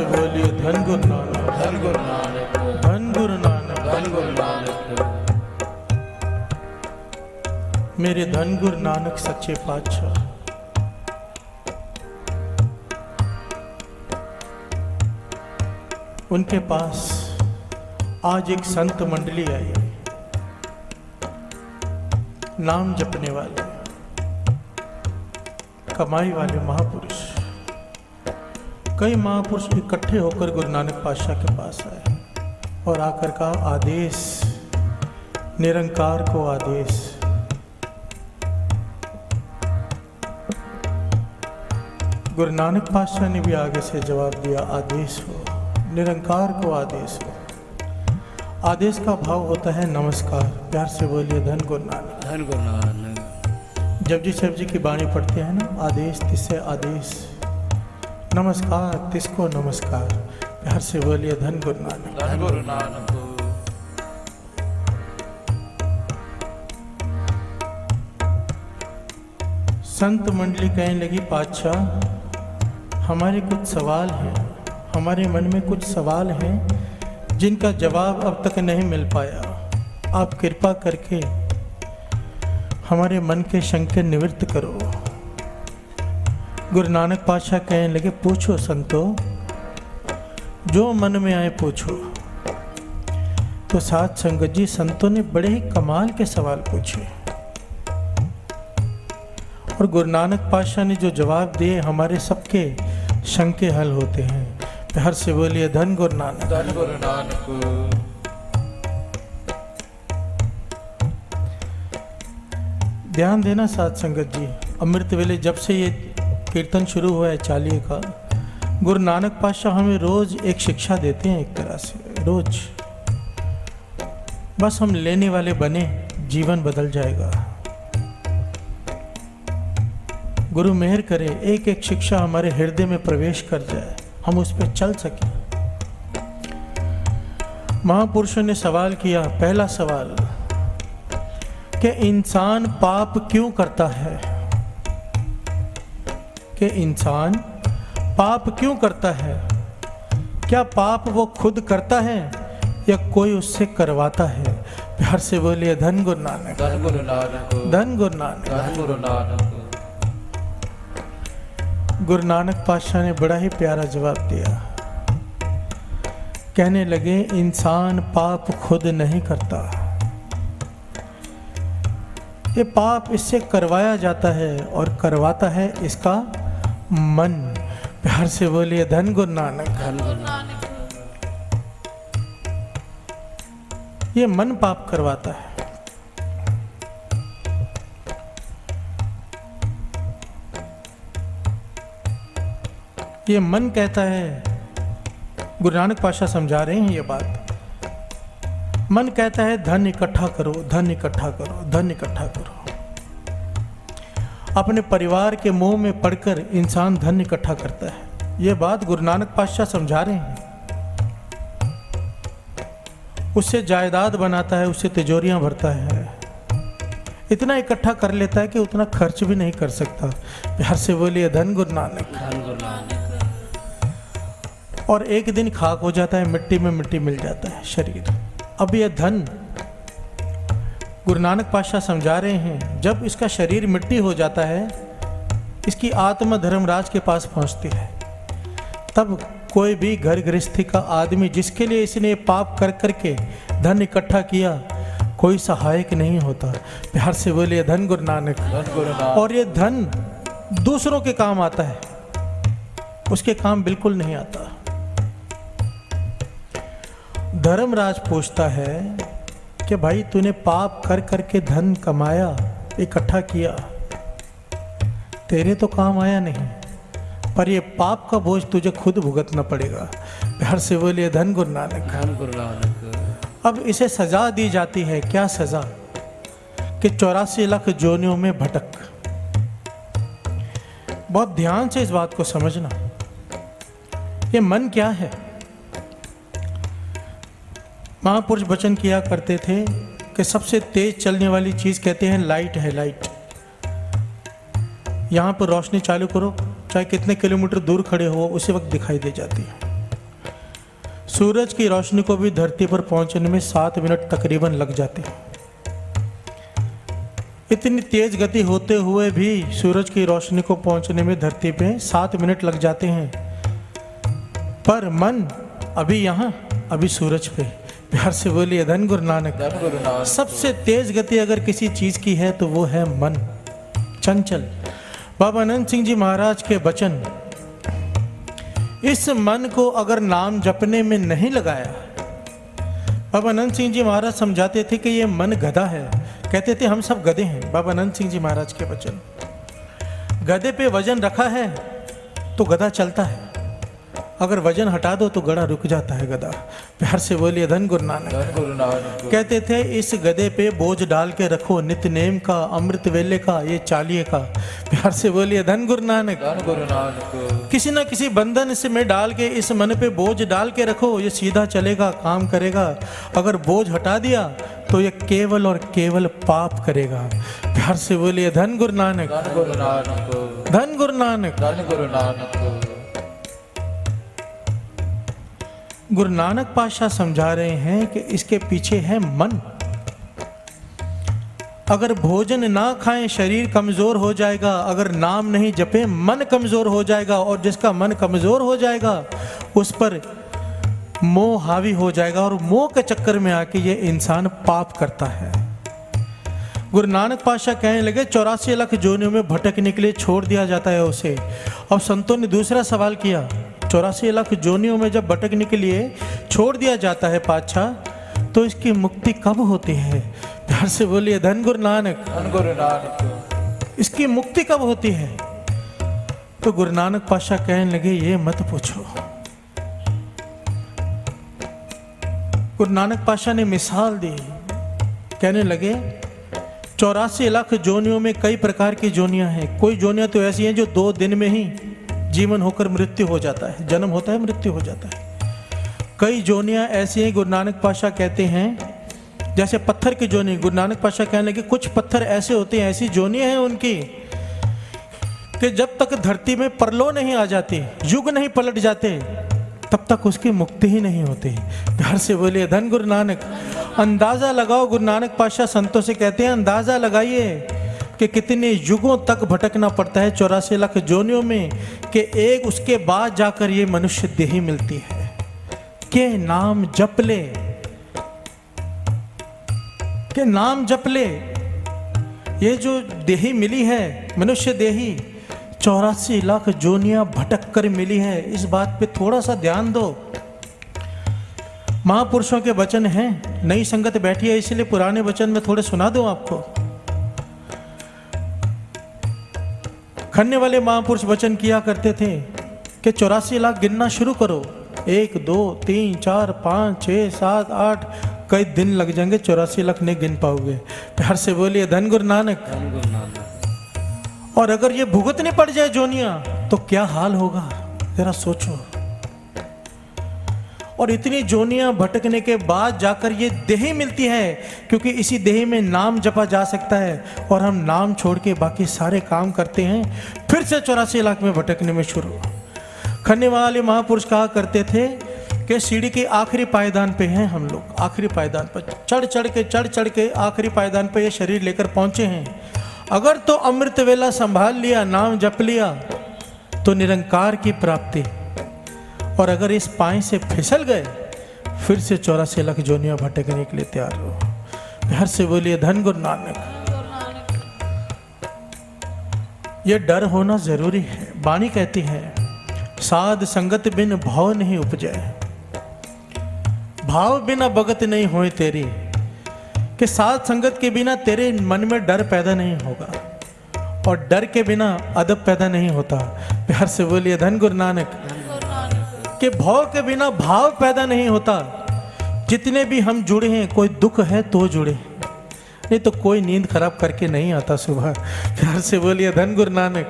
बोलिए धन गुरु नानक, धन गुरु नानक, धन गुरु नानक, धन गुरु नानक। मेरे धन गुरु नानक सच्चे पातशाह। उनके पास आज एक संत मंडली आई, नाम जपने वाले, कमाई वाले महापुरुष। कई महापुरुष इकट्ठे होकर गुरु नानक पातशाह के पास आए और आकर कहा, आदेश, निरंकार को आदेश। गुरु नानक पातशाह ने भी आगे से जवाब दिया, आदेश हो, निरंकार को आदेश हो। आदेश का भाव होता है नमस्कार। प्यार से बोलिए धन गुरु नानक, धन गुरु नानक। जपजी साहब जी की बाणी पढ़ते हैं ना, आदेश तिससे आदेश, नमस्कार तिसको नमस्कार। प्यार से बोलिए धन गुरु नानक, धन गुरु नानक। संत मंडली कहने लगी, पातशाह हमारे कुछ सवाल हैं, हमारे मन में कुछ सवाल हैं जिनका जवाब अब तक नहीं मिल पाया। आप कृपा करके हमारे मन के शंके निवृत्त करो। गुरु नानक पातशाह कहने लगे, पूछो संतो, जो मन में आए पूछो। तो साथ संगत जी, संतों ने बड़े ही कमाल के सवाल पूछे और गुरु नानक पातशाह ने जो जवाब दिए, हमारे सबके शंके हल होते हैं। प्यार से बोलिए धन गुरु नानक, धन गुरु नानक। ध्यान देना साथ संगत जी, अमृत वेले जब से ये कीर्तन शुरू हुआ है चालीहे का, गुरु नानक पातशाह हमें रोज एक शिक्षा देते हैं, एक तरह से रोज। बस हम लेने वाले बने, जीवन बदल जाएगा। गुरु मेहर करे, एक एक शिक्षा हमारे हृदय में प्रवेश कर जाए, हम उस पर चल सकें। महापुरुषों ने सवाल किया, पहला सवाल कि इंसान पाप क्यों करता है? कि इंसान पाप क्यों करता है? क्या पाप वो खुद करता है या कोई उससे करवाता है? प्यार से बोलिए धन गुरु नानक, धन गुरु नानक, धन गुरु नानक, धन गुरु नानक। गुरु नानक पातशाह ने बड़ा ही प्यारा जवाब दिया। कहने लगे, इंसान पाप खुद नहीं करता, ये पाप इससे करवाया जाता है और करवाता है इसका मन। प्यार से बोलिए धन गुरु नानक, धन गुरु नानक। ये मन पाप करवाता है। ये मन कहता है, गुरु नानक पातशाह समझा रहे हैं ये बात। मन कहता है धन इकट्ठा करो, धन इकट्ठा करो, धन इकट्ठा करो। अपने परिवार के मोह में पड़कर इंसान धन इकट्ठा करता है। ये बात गुरु नानक पातशाह समझा रहे हैं। उससे जायदाद बनाता है, उससे तिजोरियां भरता है, इतना इकट्ठा कर लेता है कि उतना खर्च भी नहीं कर सकता। प्यार से बोलिए धन गुरु नानक, धन गुरु नानक। और एक दिन खाक हो जाता है, मिट्टी में मिट्टी मिल जाता है शरीर। अब यह धन गुरु नानक पातशाह समझा रहे हैं, जब इसका शरीर मिट्टी हो जाता है, इसकी आत्मा धर्मराज के पास पहुंचती है, तब कोई भी घर गृहस्थी का आदमी जिसके लिए इसने पाप कर करके धन इकट्ठा किया, कोई सहायक नहीं होता। प्यार से बोलिए धन गुरु नानक, धन गुरु नानक। और ये धन दूसरों के काम आता है, उसके काम बिल्कुल नहीं आता। धर्मराज पूछता है कि भाई तूने पाप कर करके धन कमाया, इकट्ठा किया, तेरे तो काम आया नहीं, पर ये पाप का बोझ तुझे खुद भुगतना पड़ेगा। प्यार से बोलिए धन गुरु नानक, धन गुरु नानक। अब इसे सजा दी जाती है। क्या सजा? कि 84 लाख जोनियों में भटक। बहुत ध्यान से इस बात को समझना। ये मन क्या है? महापुरुष वचन किया करते थे कि सबसे तेज चलने वाली चीज कहते हैं लाइट है। लाइट, यहां पर रोशनी चालू करो, चाहे कितने किलोमीटर दूर खड़े हो, उसी वक्त दिखाई दे जाती है। सूरज की रोशनी को भी धरती पर पहुंचने में 7 मिनट तकरीबन लग जाते हैं। इतनी तेज गति होते हुए भी सूरज की रोशनी को पहुंचने में धरती पे 7 मिनट लग जाते हैं, पर मन अभी यहाँ, अभी सूरज पे। प्यार से बोलिए धन गुरु नानक। धन गुरु नानक। सबसे तेज गति अगर किसी चीज की है तो वो है मन, चंचल। बाबा अनंत सिंह जी महाराज के वचन, इस मन को अगर नाम जपने में नहीं लगाया, बाबा अनंत सिंह जी महाराज समझाते थे कि ये मन गधा है, कहते थे हम सब गधे हैं। बाबा अनंत सिंह जी महाराज के वचन, गधे पे वजन रखा है तो गधा चलता है, अगर वजन हटा दो तो गधा रुक जाता है गधा। प्यार से बोलिए धन गुरु नानक। धन गुरु नानक। कहते थे इस गधे पे बोझ डाल के रखो, नित्य नेम का, अमृत वेले का, ये चालिये का। प्यार से बोलिए धन गुरु नानक। धन गुरु नानक। किसी ना किसी बंधन से में डाल के इस मन पे बोझ डाल के रखो, ये सीधा चलेगा, काम करेगा। अगर बोझ हटा दिया तो ये केवल और केवल पाप करेगा। प्यार से बोलिए धन गुरु नानक। धन गुरु नानक। धन गुरु नानक। धन गुरु नानक। गुरु नानक पातशाह समझा रहे हैं कि इसके पीछे है मन। अगर भोजन ना खाएं शरीर कमजोर हो जाएगा, अगर नाम नहीं जपे मन कमजोर हो जाएगा, और जिसका मन कमजोर हो जाएगा उस पर मोह हावी हो जाएगा, और मोह के चक्कर में आके ये इंसान पाप करता है। गुरु नानक पातशाह कहने लगे 84 लाख जोनियों में भटकने के लिए छोड़ दिया जाता है उसे। अब संतों ने दूसरा सवाल किया, 84 लाख जोनियों में जब भटकने के लिए छोड़ दिया जाता है पातशाह, तो इसकी मुक्ति कब होती है? प्यार से बोलिए धन गुरु नानक। धन गुरु नानक। इसकी मुक्ति कब होती है? तो गुरु नानक पातशाह कहने लगे ये मत पूछो। गुरु नानक पातशाह ने मिसाल दी, कहने लगे 84 लाख जोनियों में कई प्रकार की जोनियां हैं। कोई जोनियां तो ऐसी हैं जो 2 दिन में ही जीवन होकर मृत्यु हो जाता है, जन्म होता है मृत्यु हो जाता है। कई जोनियां ऐसी हैं, गुरु नानक पातशाह कहते हैं जैसे पत्थर की जोनी। गुरु नानक पातशाह कहने लगे कुछ पत्थर ऐसे होते हैं, ऐसी जोनियां हैं उनकी कि जब तक धरती में परलो नहीं आ जाती, युग नहीं पलट जाते, तब तक उसकी मुक्ति ही नहीं होती। प्यार से बोलिए धन गुरु नानक। अंदाजा लगाओ, गुरु नानक पातशाह संतों से कहते हैं अंदाजा लगाइए कि कितने युगों तक भटकना पड़ता है 84 लाख जोनियों में, कि एक उसके बाद जाकर ये मनुष्य देही मिलती है। के नाम जप ले, के नाम जप ले। ये जो देही मिली है, मनुष्य देही, 84 लाख जोनियां भटक कर मिली है। इस बात पे थोड़ा सा ध्यान दो। महापुरुषों के वचन हैं, नई संगत बैठी है इसलिए पुराने वचन में थोड़े सुना दूं आपको। खन्ने वाले महापुरुष वचन किया करते थे कि 84 लाख गिनना शुरू करो। 1 2 3 4 5 6 7 8, कई दिन लग जाएंगे, 84 लाख नहीं गिन पाओगे। प्यार से बोलिए धन गुरु नानक। धन गुरु नानक। और अगर ये भुगतनी पड़ जाए जोनियां तो क्या हाल होगा, जरा सोचो। और इतनी जोनियां भटकने के बाद जाकर ये देही मिलती है, क्योंकि इसी देही में नाम जपा जा सकता है, और हम नाम छोड़ के बाकी सारे काम करते हैं। फिर से 84 लाख में भटकने में शुरू। खन्ने वाले महापुरुष कहा करते थे कि सीढ़ी के आखिरी पायदान पे हैं हम लोग, आखिरी पायदान पर चढ़ चढ़ के आखिरी पायदान पे ये शरीर लेकर पहुंचे हैं। अगर तो अमृत वेला संभाल लिया, नाम जप लिया, तो निरंकार की प्राप्ति। और अगर इस पाए से फिसल गए, फिर से 84 लाख जोनियां भटकने के लिए तैयार हो। प्यार से बोलिए धन गुरु नानक। ये डर होना जरूरी है। वाणी कहती है साध संगत बिन भाव नहीं उपजे, भाव बिना भगत नहीं होए तेरी। कि साध संगत के बिना तेरे मन में डर पैदा नहीं होगा, और डर के बिना अदब पैदा नहीं होता। प्यार से बोलिए धन गुरु नानक। कि भाव के बिना भाव पैदा नहीं होता। जितने भी हम जुड़े हैं, कोई दुख है तो जुड़े, नहीं तो कोई नींद खराब करके नहीं आता सुबह। प्यार से बोलिए धन गुरु नानक।